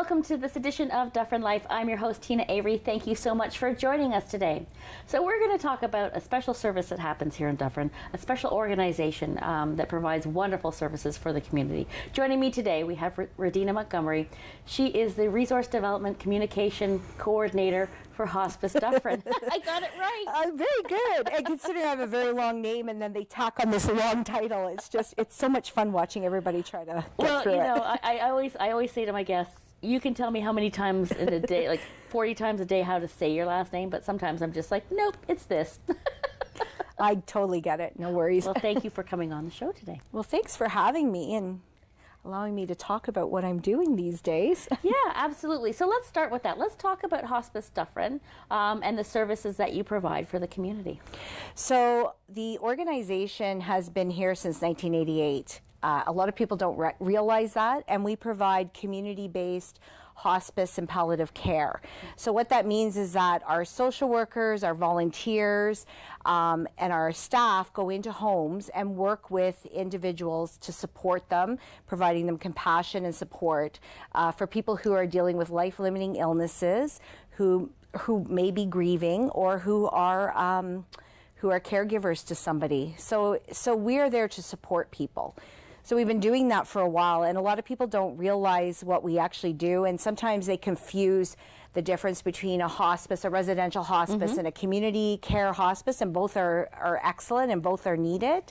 Welcome to this edition of Dufferin Life. I'm your host, Teena Avery. Thank you so much for joining us today. So we're going to talk about a special service that happens here in Dufferin, a special organization that provides wonderful services for the community. Joining me today, we have Radina Montgomery. She is the Resource Development Communication Coordinator for Hospice Dufferin. I got it right. Very good. And considering I have a very long name and then they tack on this long title, it's so much fun watching everybody try to get through it. I always say to my guests, you can tell me how many times in a day, like 40 times a day, how to say your last name, but sometimes I'm just like, nope, it's this. I totally get it. No worries. Well, thank you for coming on the show today. Well, thanks for having me and allowing me to talk about what I'm doing these days. Yeah, absolutely. So let's start with that. Let's talk about Hospice Dufferin and the services that you provide for the community. So the organization has been here since 1988. A lot of people don't realize that, and we provide community-based hospice and palliative care. So what that means is that our social workers, our volunteers, and our staff go into homes and work with individuals to support them, providing them compassion and support for people who are dealing with life-limiting illnesses, who may be grieving, or who are caregivers to somebody. So we're there to support people. So we've been doing that for a while, and a lot of people don't realize what we actually do, and sometimes they confuse the difference between a hospice, a residential hospice, and a community care hospice, and both are excellent and both are needed.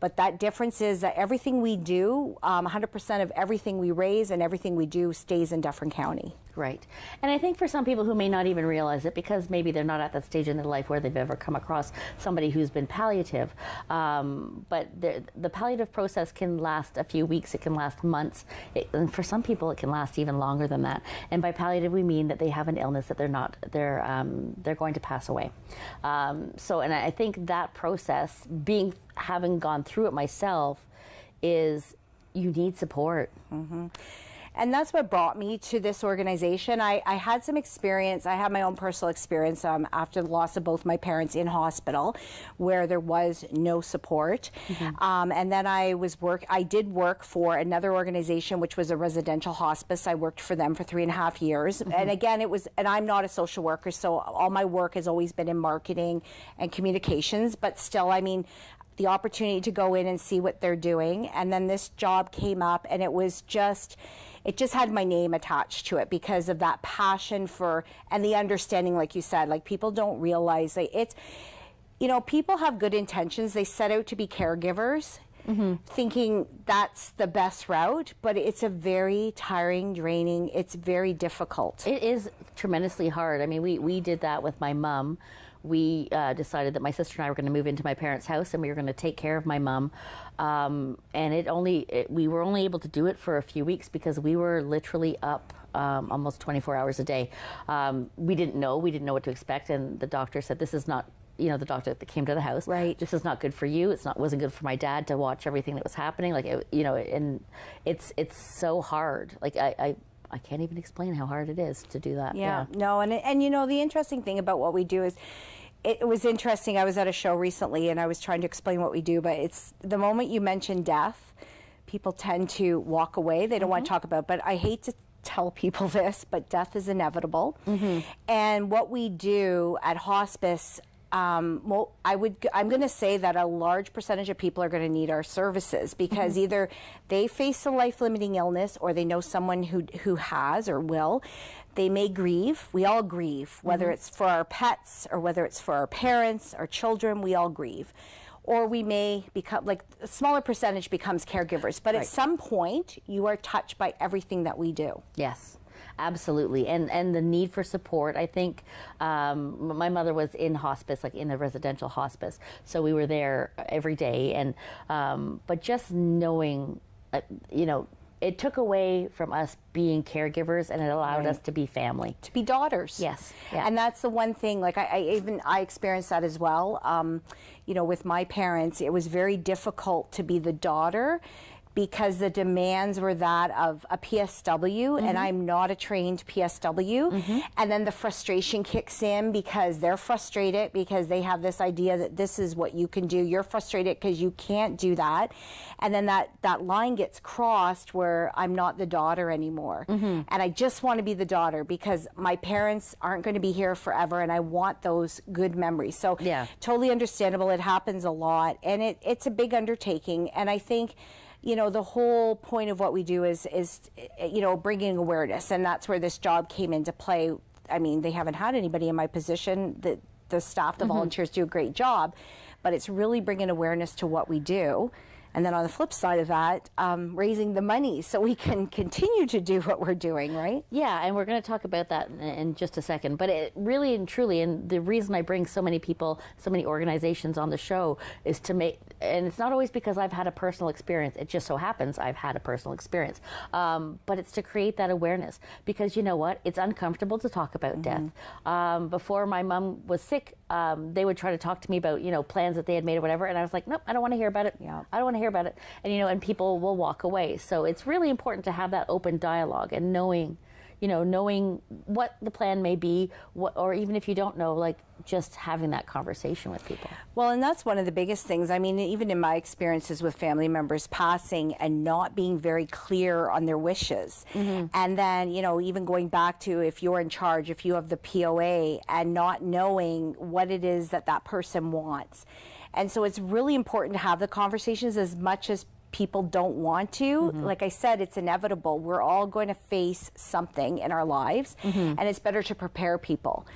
But that difference is that everything we do, 100% of everything we raise and everything we do stays in Dufferin County. Right. And I think for some people who may not even realize it, because maybe they're not at that stage in their life where they've ever come across somebody who's been palliative, but the palliative process can last a few weeks, it can last months, and for some people it can last even longer than that. And by palliative we mean that they have an illness that they're going to pass away. And I think that process, having gone through it myself, is you need support. And that's what brought me to this organization. I had some experience. I had my own personal experience after the loss of both my parents in hospital, where there was no support. And then I did work for another organization, which was a residential hospice. I worked for them for 3.5 years. And again, and I'm not a social worker, so all my work has always been in marketing and communications. But still, I mean, the opportunity to go in and see what they're doing. And then this job came up, and it just had my name attached to it because of that passion for, and the understanding, like you said, like people don't realize that people have good intentions. They set out to be caregivers, thinking that's the best route, but it's a very tiring, draining, it's very difficult. It is tremendously hard. I mean, we did that with my mom. We decided that my sister and I were going to move into my parents' house, and we were going to take care of my mom. And we were only able to do it for a few weeks because we were literally up almost 24 hours a day. We didn't know what to expect, and the doctor said, "This is not." The doctor that came to the house, right? This is not good for you. Wasn't good for my dad to watch everything that was happening. And it's so hard. Like I can't even explain how hard it is to do that. Yeah. No, and the interesting thing about what we do is, it was interesting. I was at a show recently and I was trying to explain what we do, but it's the moment you mention death, people tend to walk away. They don't want to talk about it, but I hate to tell people this, but death is inevitable. And what we do at hospice, I'm going to say that a large percentage of people are going to need our services because either they face a life-limiting illness or they know someone who has or will. They may grieve. We all grieve, whether it's for our pets or whether it's for our parents, our children, we all grieve. Or we may become, like a smaller percentage becomes caregivers. But at some point, you are touched by everything that we do. Yes. Absolutely, and the need for support. I think my mother was in hospice, like in a residential hospice, so we were there every day. And but just knowing, it took away from us being caregivers, and it allowed us to be family, to be daughters. Yes, and that's the one thing. Like I experienced that as well. With my parents, it was very difficult to be the daughter, because the demands were that of a PSW, and I'm not a trained PSW. And then the frustration kicks in because they're frustrated because they have this idea that this is what you can do. You're frustrated because you can't do that. And then that line gets crossed where I'm not the daughter anymore. And I just want to be the daughter because my parents aren't going to be here forever, and I want those good memories. So totally understandable. It happens a lot, and it's a big undertaking. And I think, you know, the whole point of what we do is you know, bringing awareness, and that's where this job came into play. I mean, they haven't had anybody in my position. The staff, the volunteers do a great job, but it's really bringing awareness to what we do. And then on the flip side of that, raising the money so we can continue to do what we're doing, right? Yeah, and we're going to talk about that in just a second. But it really and truly, and the reason I bring so many people, so many organizations on the show is to make, and it's not always because I've had a personal experience. It just so happens I've had a personal experience. But it's to create that awareness because you know what? It's uncomfortable to talk about death. Before my mom was sick, they would try to talk to me about, you know, plans that they had made or whatever. And I was like, nope, I don't want to hear about it. I don't want to hear about it. And, you know, and people will walk away. So it's really important to have that open dialogue and knowing, you know, knowing what the plan may be, or even if you don't know, like just having that conversation with people. Well, and that's one of the biggest things. I mean, even in my experiences with family members passing and not being very clear on their wishes. And then, you know, even going back to if you're in charge, if you have the POA and not knowing what it is that that person wants. And so it's really important to have the conversations as much as people don't want to. Like I said, it's inevitable. We're all going to face something in our lives, and it's better to prepare people.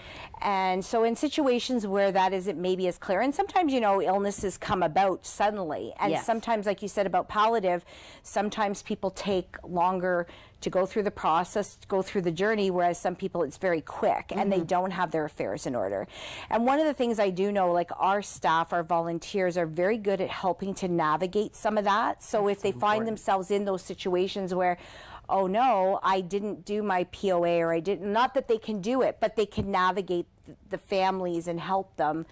And so in situations where that isn't maybe as clear, and sometimes, you know, illnesses come about suddenly, and sometimes, like you said about palliative, sometimes people take longer to go through the process, to go through the journey, whereas some people it's very quick and they don't have their affairs in order. And one of the things I do know, like our staff, our volunteers are very good at helping to navigate some of that. So if they find themselves in those situations where, oh no, I didn't do my POA, or I didn't, not that they can do it, but they can navigate the families and help them.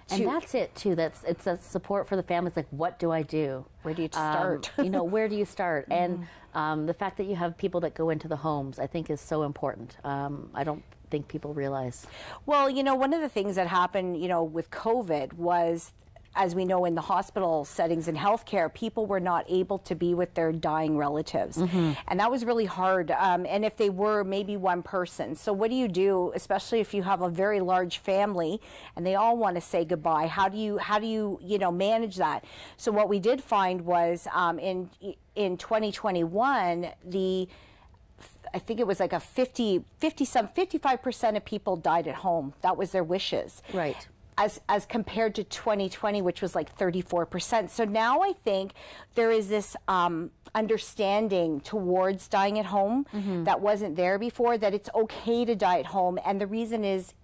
And that's it too. It's a support for the families. Like, what do I do? Where do you start? You know, where do you start? And the fact that you have people that go into the homes, I think, is so important. I don't think people realize. Well, you know, one of the things that happened, you know, with COVID was, as we know, in the hospital settings and healthcare, people were not able to be with their dying relatives. And that was really hard. And if they were, maybe one person. So what do you do, especially if you have a very large family and they all want to say goodbye? How do you, you know, manage that? So what we did find was in 2021, I think it was like a 55% of people died at home. That was their wishes. Right. As compared to 2020, which was like 34%. So now I think there is this understanding towards dying at home that wasn't there before, that it's okay to die at home. And the reason is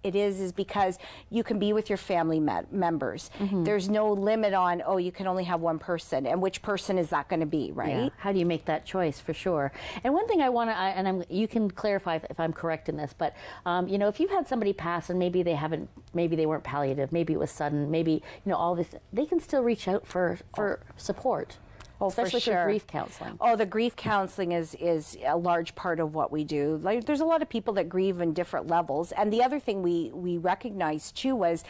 because you can be with your family members. There's no limit on, oh, you can only have one person, and which person is that going to be, right? Yeah. How do you make that choice, for sure? And one thing I want to, you can clarify if I'm correct in this, but you know, if you've had somebody pass and maybe they weren't palliative, maybe it was sudden, maybe, you know, all this, they can still reach out for support. Oh, especially for sure. for grief counseling. Oh, the grief counseling is a large part of what we do. Like, there's a lot of people that grieve in different levels. And the other thing we recognized too was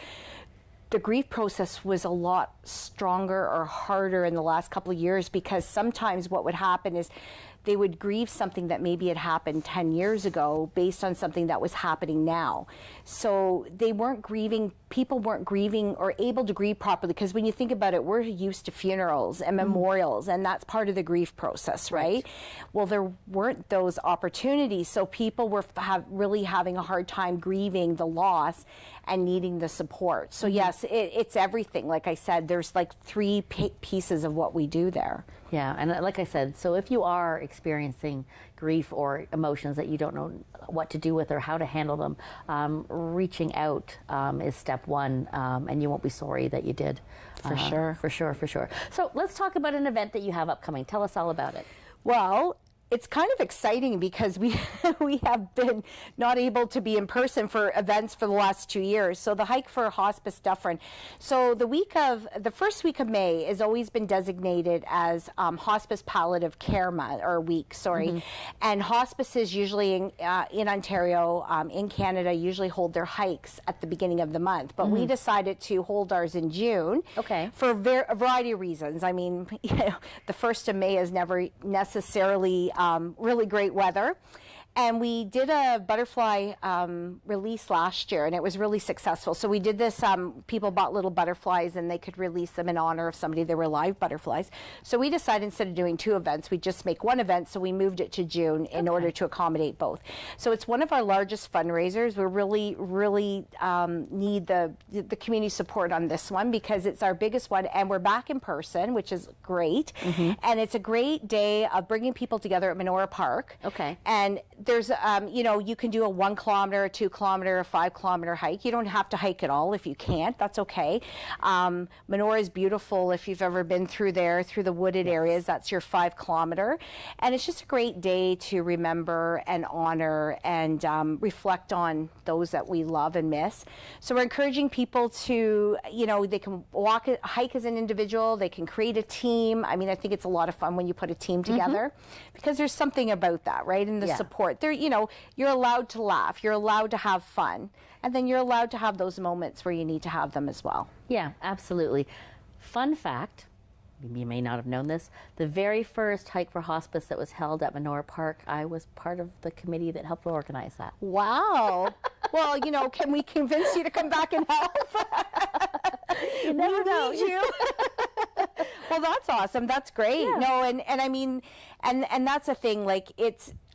the grief process was a lot stronger or harder in the last couple of years, because sometimes what would happen is they would grieve something that maybe had happened 10 years ago based on something that was happening now. So they weren't grieving, people weren't grieving or able to grieve properly, because when you think about it, we're used to funerals and memorials, and that's part of the grief process, right? Well, there weren't those opportunities, so people were really having a hard time grieving the loss and needing the support. So yes, it's everything. Like I said, there's like three pieces of what we do there. Yeah, and like I said, so if you are experiencing grief or emotions that you don't know what to do with or how to handle them, reaching out is step one, and you won't be sorry that you did. For sure. For sure, for sure. So let's talk about an event that you have upcoming. Tell us all about it. Well, it's kind of exciting because we have been not able to be in person for events for the last 2 years. So the hike for Hospice Dufferin. So the first week of May has always been designated as Hospice Palliative Care Month, or week, sorry. And hospices usually in Ontario, in Canada, usually hold their hikes at the beginning of the month. But we decided to hold ours in June. Okay. For a variety of reasons. I mean, you know, the 1st of May is never necessarily really great weather. And we did a butterfly release last year, and it was really successful. So we did this, people bought little butterflies, and they could release them in honor of somebody. They were live butterflies. So we decided instead of doing 2 events, we'd just make 1 event, so we moved it to June in order to accommodate both. So it's one of our largest fundraisers. We really, really need the community support on this one because it's our biggest one, and we're back in person, which is great. And it's a great day of bringing people together at Menorah Park. Okay. And there's, you know, you can do a 1 kilometer, a 2 kilometer, a 5 kilometer hike. You don't have to hike at all if you can't. That's okay. Menorah is beautiful if you've ever been through there, through the wooded areas. That's your 5 kilometer. And it's just a great day to remember and honor and reflect on those that we love and miss. So we're encouraging people to, you know, they can hike as an individual. They can create a team. I mean, I think it's a lot of fun when you put a team together because there's something about that, right? And the support. There, you know, you're allowed to laugh, you're allowed to have fun, and then you're allowed to have those moments where you need to have them as well. Yeah, absolutely. Fun fact, you may not have known this, the very first hike for hospice that was held at Menorah Park, I was part of the committee that helped organize that. Wow. Well, you know, can we convince you to come back and help? You never know. Need you. Well, that's awesome. That's great. Yeah. No, and I mean, and that's the thing, like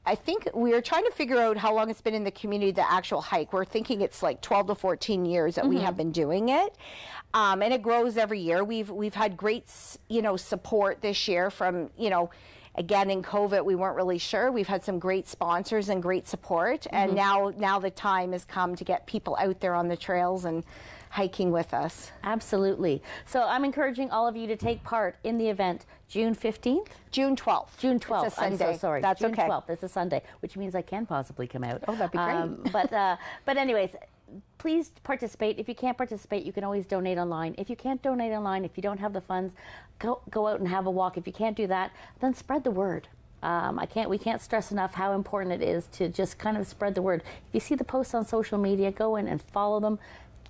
I think we are trying to figure out how long it's been in the community, the actual hike. We're thinking it's like 12 to 14 years that we have been doing it. And it grows every year. We've had great, you know, support this year from, you know, again, in COVID, we weren't really sure. We've had some great sponsors and great support. And now the time has come to get people out there on the trails and hiking with us. Absolutely. So I'm encouraging all of you to take part in the event June 15th? June 12th. June 12th. It's a Sunday. I'm so sorry. That's June okay. 12th. It's a Sunday, which means I can possibly come out. Oh, that'd be great. But anyways, please participate. If you can't participate, you can always donate online. If you can't donate online, if you don't have the funds, go out and have a walk. If you can't do that, then spread the word. We can't stress enough how important it is to just kind of spread the word. If you see the posts on social media, go in and follow them.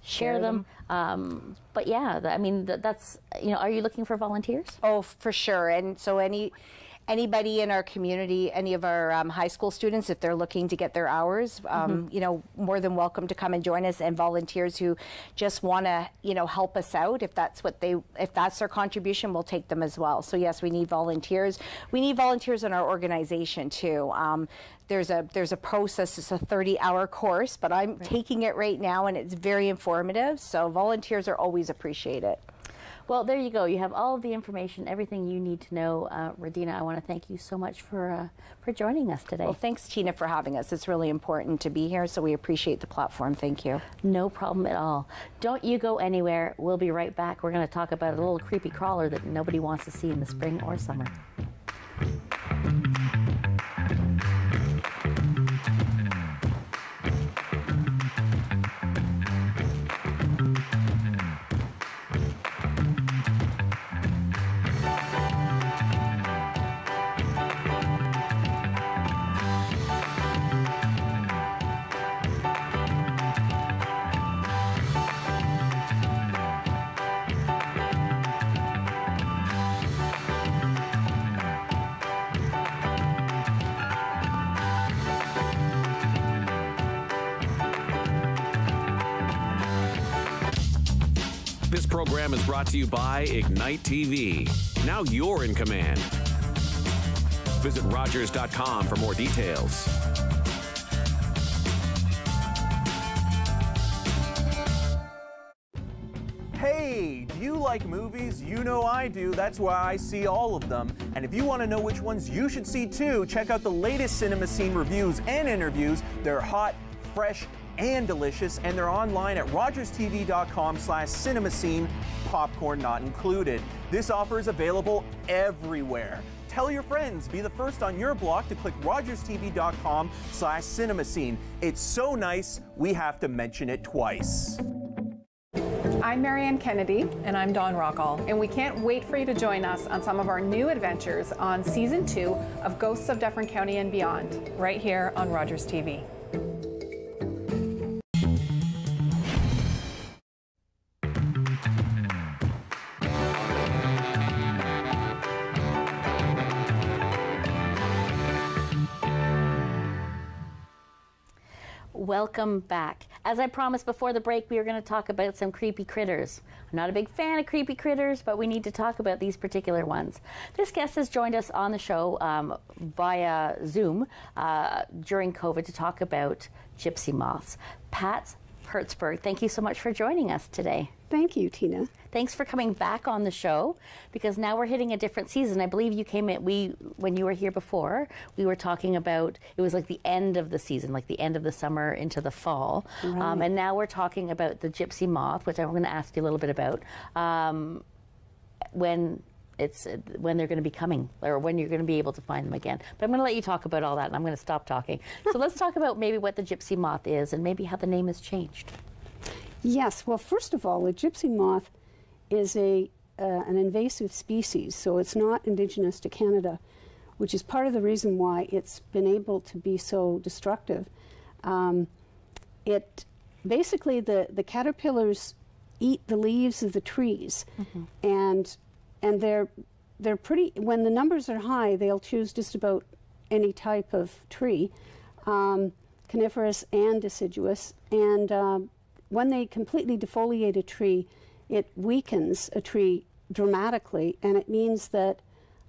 Share them. But yeah, I mean, that's, you know, are you looking for volunteers? Oh, for sure. And so anybody in our community, any of our high school students, if they're looking to get their hours, you know, more than welcome to come and join us, and volunteers who just want to, you know, help us out. If that's their contribution, we'll take them as well. So yes, we need volunteers. We need volunteers in our organization too. There's a process. It's a 30-hour course, but I'm taking it right now, and it's very informative. So volunteers are always appreciated. Well, there you go. You have all of the information, everything you need to know. Radina, I want to thank you so much for joining us today. Well, thanks, Teena, for having us. It's really important to be here, so we appreciate the platform. Thank you. No problem at all. Don't you go anywhere. We'll be right back. We're going to talk about a little creepy crawler that nobody wants to see in the spring or summer. This program is brought to you by Ignite TV. Now you're in command. Visit Rogers.com for more details. Hey, do you like movies? You know I do. That's why I see all of them. And if you want to know which ones you should see too, check out the latest Cinema Scene reviews and interviews. They're hot, fresh, and delicious, and they're online at rogerstv.com/cinemascene, popcorn not included. This offer is available everywhere. tell your friends. Be the first on your block to click rogerstv.com/cinemascene. It's so nice, we have to mention it twice. I'm Marianne Kennedy. And I'm Dawn Rockall. And we can't wait for you to join us on some of our new adventures on Season 2 of Ghosts of Dufferin County and Beyond. Right here on Rogers TV. Welcome back. As I promised before the break, we were going to talk about some creepy critters. I'm not a big fan of creepy critters, but we need to talk about these particular ones. This guest has joined us on the show via Zoom during COVID to talk about gypsy moths. Pat Hertzberg, thank you so much for joining us today. Thank you, Tina. Thanks for coming back on the show, because now we're hitting a different season. I believe you came in, when you were here before, we were talking about, it was like the end of the season, like the end of the summer into the fall. Right. And now we're talking about the gypsy moth, which I'm going to ask you a little bit about, when they're going to be coming, or when you're going to be able to find them again. But I'm going to let you talk about all that, and I'm going to stop talking. So let's talk about maybe what the gypsy moth is, and maybe how the name has changed. Yes, well, first of all, the gypsy moth is an invasive species, so it's not indigenous to Canada, which is part of the reason why it's been able to be so destructive. Basically, the caterpillars eat the leaves of the trees, and they're pretty. When the numbers are high, they'll choose just about any type of tree, coniferous and deciduous, and when they completely defoliate a tree, it weakens a tree dramatically, and it means that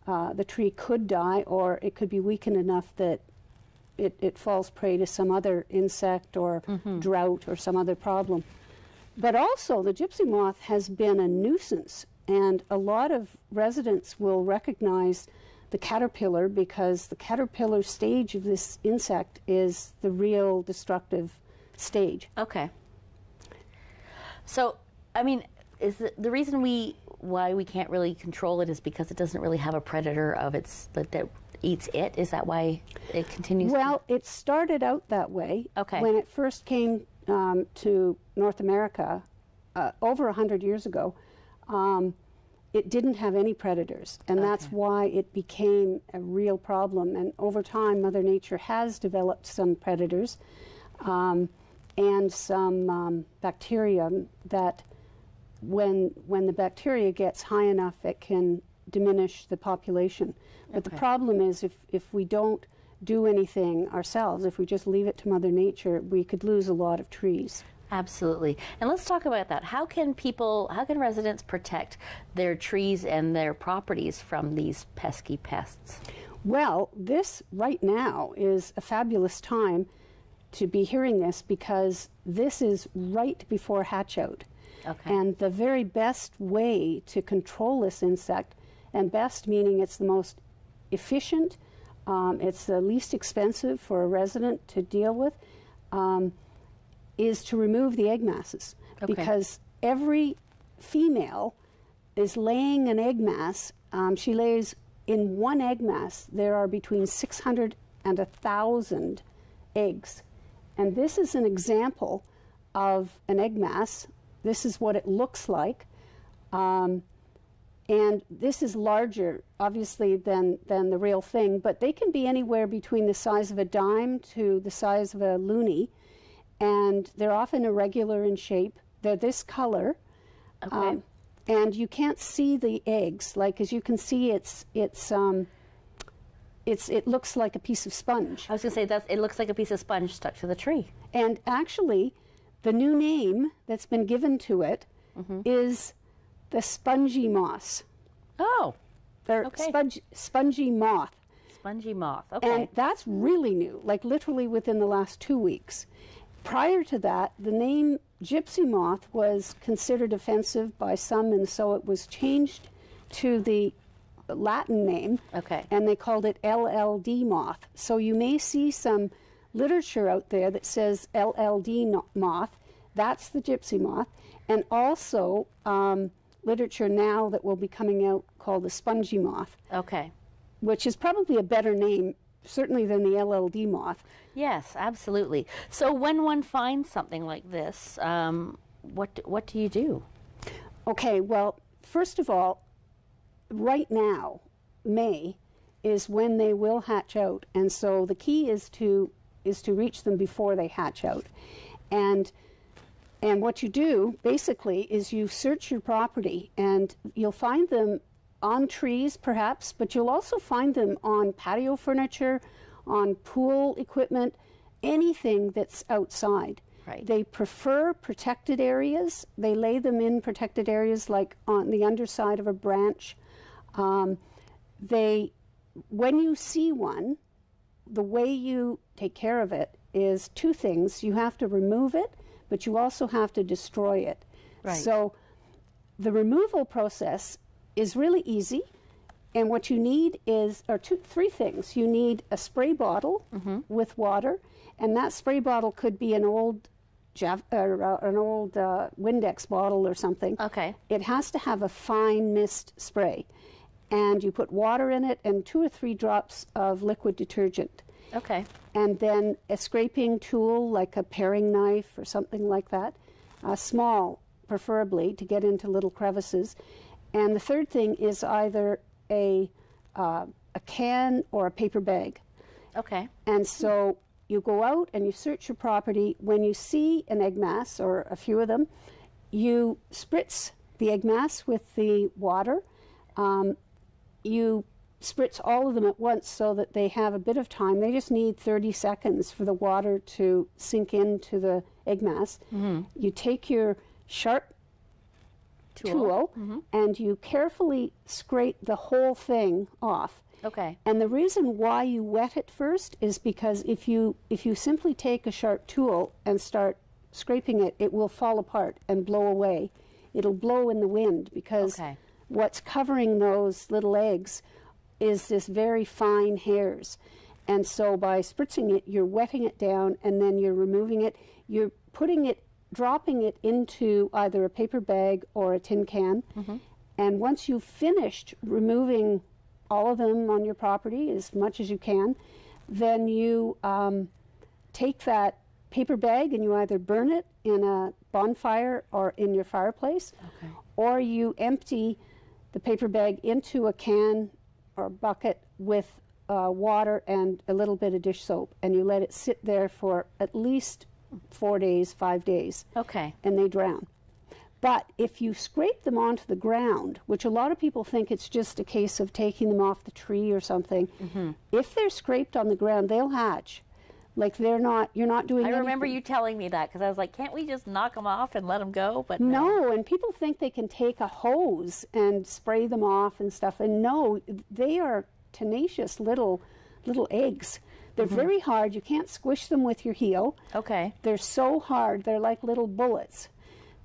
the tree could die, or it could be weakened enough that it falls prey to some other insect or drought or some other problem. But also, the gypsy moth has been a nuisance, and a lot of residents will recognize the caterpillar, because the caterpillar stage of this insect is the real destructive stage. Okay. So, I mean, is the reason why we can't really control it is because it doesn't really have a predator of its that eats it? Is that why it continues? Well, it started out that way. Okay. When it first came to North America over 100 years ago, it didn't have any predators, and that's why it became a real problem. And over time, Mother Nature has developed some predators. And some bacteria that, when the bacteria gets high enough, it can diminish the population. But the problem is, if we don't do anything ourselves, if we just leave it to Mother Nature, we could lose a lot of trees. Absolutely. And let's talk about that. How can residents protect their trees and their properties from these pesky pests? Well, this right now is a fabulous time to be hearing this, because this is right before hatch out. Okay. And the very best way to control this insect, and best meaning it's the most efficient, it's the least expensive for a resident to deal with, is to remove the egg masses. Okay. Because every female is laying an egg mass. She lays, in one egg mass, there are between 600 and 1,000 eggs. And this is an example of an egg mass. This is what it looks like. And this is larger, obviously, than the real thing, but they can be anywhere between the size of a dime to the size of a loonie, and they're often irregular in shape. They're this color. Okay. And you can't see the eggs. Like, as you can see, it looks like a piece of sponge. I was going to say, it looks like a piece of sponge stuck to the tree. And actually, the new name that's been given to it is the spongy moth. Oh, okay. Spongy moth. Spongy moth, okay. And that's really new, like literally within the last 2 weeks. Prior to that, the name gypsy moth was considered offensive by some, and so it was changed to the Latin name, and they called it LLD moth. So you may see some literature out there that says LLD moth. That's the gypsy moth. And also literature now that will be coming out called the spongy moth. Okay. which is probably a better name, certainly, than the LLD moth. Yes, absolutely. So when one finds something like this, what do you do? Okay, well, first of all, right now, May is when they will hatch out, and so the key is to reach them before they hatch out. And what you do basically is you search your property, and you'll find them on trees perhaps, but you'll also find them on patio furniture, on pool equipment, anything that's outside. Right. They prefer protected areas. They lay them in protected areas like on the underside of a branch. When you see one, the way you take care of it is two things. You have to remove it, but you also have to destroy it. Right. So the removal process is really easy, and what you need is three things. You need a spray bottle with water, and that spray bottle could be an old Windex bottle or something. Okay. It has to have a fine mist spray, and you put water in it and 2 or 3 drops of liquid detergent. Okay. And then a scraping tool like a paring knife or something like that, small preferably to get into little crevices. And the third thing is either a can or a paper bag. Okay. And so you go out and you search your property. When you see an egg mass or a few of them, you spritz the egg mass with the water. You spritz all of them at once so that they have a bit of time. They just need 30 seconds for the water to sink into the egg mass. You take your sharp tool and you carefully scrape the whole thing off. Okay. And the reason why you wet it first is because if you simply take a sharp tool and start scraping it, it will fall apart and blow away. It'll blow in the wind because what's covering those little eggs is this very fine hairs. And so by spritzing it, you're wetting it down, and then you're removing it. You're dropping it into either a paper bag or a tin can. And once you've finished removing all of them on your property, as much as you can, then you take that paper bag and you either burn it in a bonfire or in your fireplace, or you empty the paper bag into a can or bucket with water and a little bit of dish soap, and you let it sit there for at least 4 days, 5 days. Okay. And they drown. But if you scrape them onto the ground, which a lot of people think it's just a case of taking them off the tree or something, if they're scraped on the ground, they'll hatch. Like you're not doing anything. I remember you telling me that because I was like, can't we just knock them off and let them go? But no, and people think they can take a hose and spray them off and stuff, and no, they are tenacious little eggs. They're very hard. You can't squish them with your heel. Okay. They're so hard. They're like little bullets.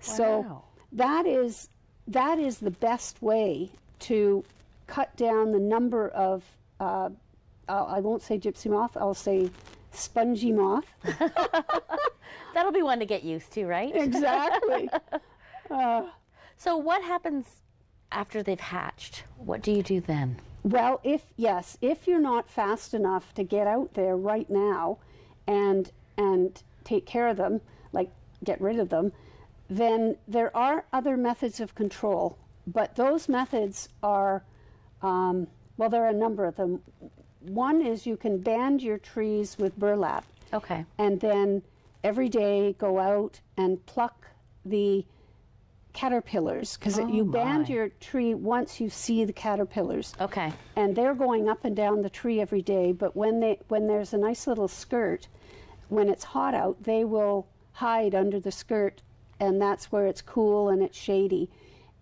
So that is the best way to cut down the number of, I won't say gypsy moth, I'll say spongy moth. That'll be one to get used to, right? Exactly. So what happens after they've hatched? What do you do then? Well, if you're not fast enough to get out there right now and take care of them, like get rid of them, then there are other methods of control. But those methods are, well, there are a number of them. One is you can band your trees with burlap. Okay. And then every day go out and pluck the caterpillars, because you band your tree once you see the caterpillars. Okay. And they're going up and down the tree every day, but when there's a nice little skirt, when it's hot out, they will hide under the skirt, and that's where it's cool and it's shady.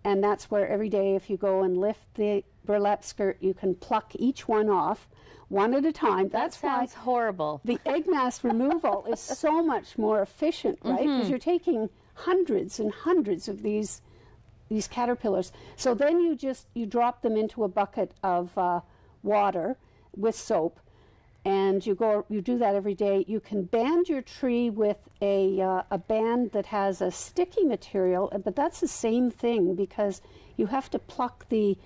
And that's where every day, if you go and lift the burlap skirt, you can pluck each one off one at a time. That sounds horrible. The egg mass removal is so much more efficient, right? Because you're taking hundreds and hundreds of these caterpillars. So then you drop them into a bucket of water with soap, and you do that every day. You can band your tree with a band that has a sticky material, but that's the same thing because you have to pluck the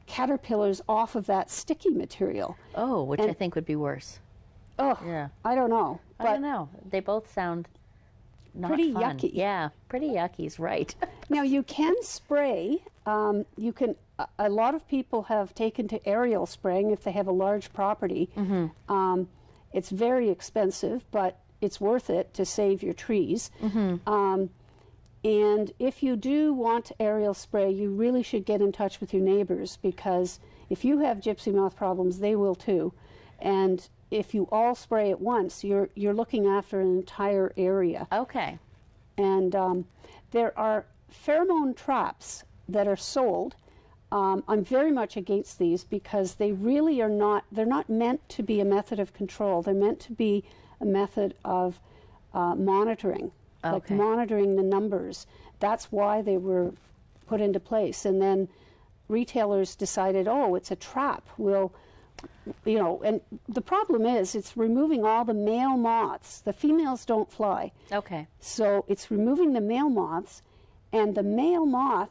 caterpillars off of that sticky material. Oh, which I think would be worse. Oh, Yeah. I don't know. I don't know. They both sound not pretty fun. yucky. Yeah, pretty yucky's right. Now you can spray. You can. A lot of people have taken to aerial spraying if they have a large property. It's very expensive, but it's worth it to save your trees. And if you do want aerial spray, you really should get in touch with your neighbors, because if you have gypsy moth problems, they will too. And if you all spray at once, you're looking after an entire area. Okay. And there are pheromone traps that are sold. I'm very much against these because they really are not, they're not meant to be a method of control. They're meant to be a method of monitoring, like monitoring the numbers. That's why they were put into place. And then retailers decided, oh, it's a trap. We'll, you know, and the problem is it's removing all the male moths. The females don't fly. Okay. So it's removing the male moths, and the male moth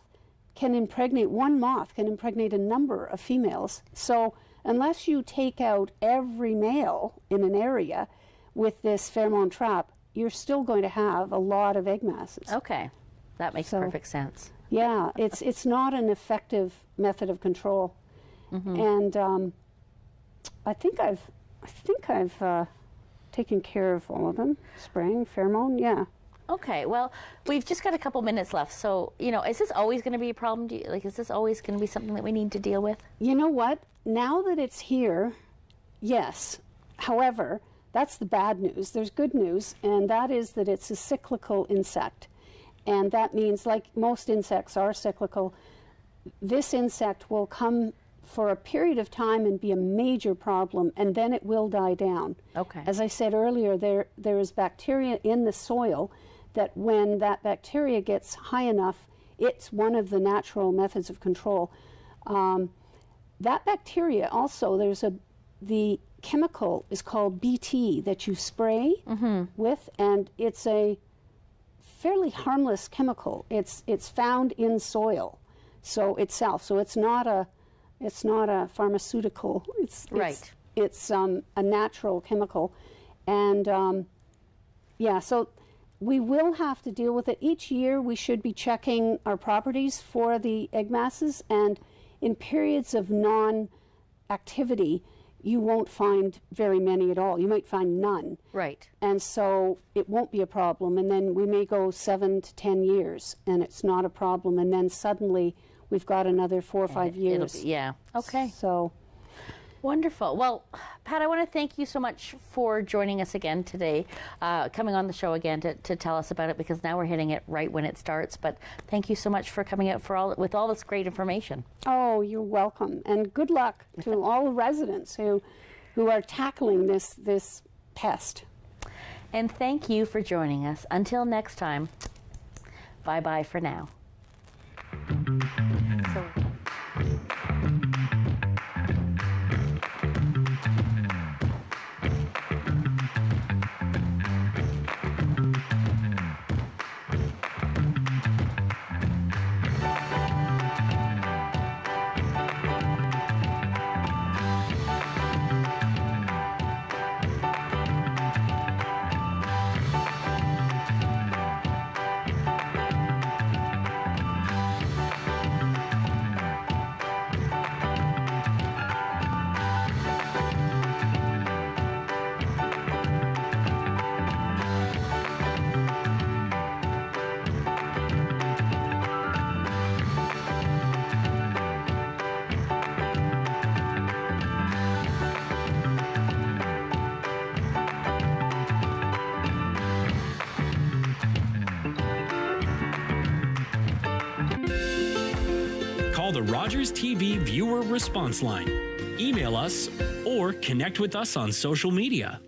can impregnate, one moth can impregnate a number of females. So unless you take out every male in an area with this pheromone trap, you're still going to have a lot of egg masses. Okay. That makes perfect sense. Yeah, it's not an effective method of control. And I think I've taken care of all of them. Spraying, pheromone, yeah. Okay, well, we've just got a couple minutes left. So, you know, is this always going to be a problem? Is this always going to be something that we need to deal with? You know what? Now that it's here, yes. However, that's the bad news. There's good news, and that is that it's a cyclical insect. And that means, like most insects are cyclical, this insect will come for a period of time and be a major problem, and then it will die down. Okay. As I said earlier, there is bacteria in the soil that when that bacteria gets high enough, it's one of the natural methods of control. That bacteria also, the chemical is called BT that you spray with, and it's a fairly harmless chemical. It's found in soil, so itself. So it's not a pharmaceutical. It's a natural chemical, and yeah. So we will have to deal with it. Each year we should be checking our properties for the egg masses, and in periods of non-activity, you won't find very many at all. You might find none. Right. And so it won't be a problem. And then we may go 7 to 10 years, and it's not a problem. And then suddenly we've got another 4 or 5 years. Yeah. Okay. So wonderful. Well, Pat, I want to thank you so much for joining us again today, coming on the show again to tell us about it, because now we're hitting it right when it starts. But thank you so much for coming out with all this great information. Oh, you're welcome. And good luck to all the residents who are tackling this pest. And thank you for joining us. Until next time, bye-bye for now. Call the Rogers TV viewer response line, email us, or connect with us on social media.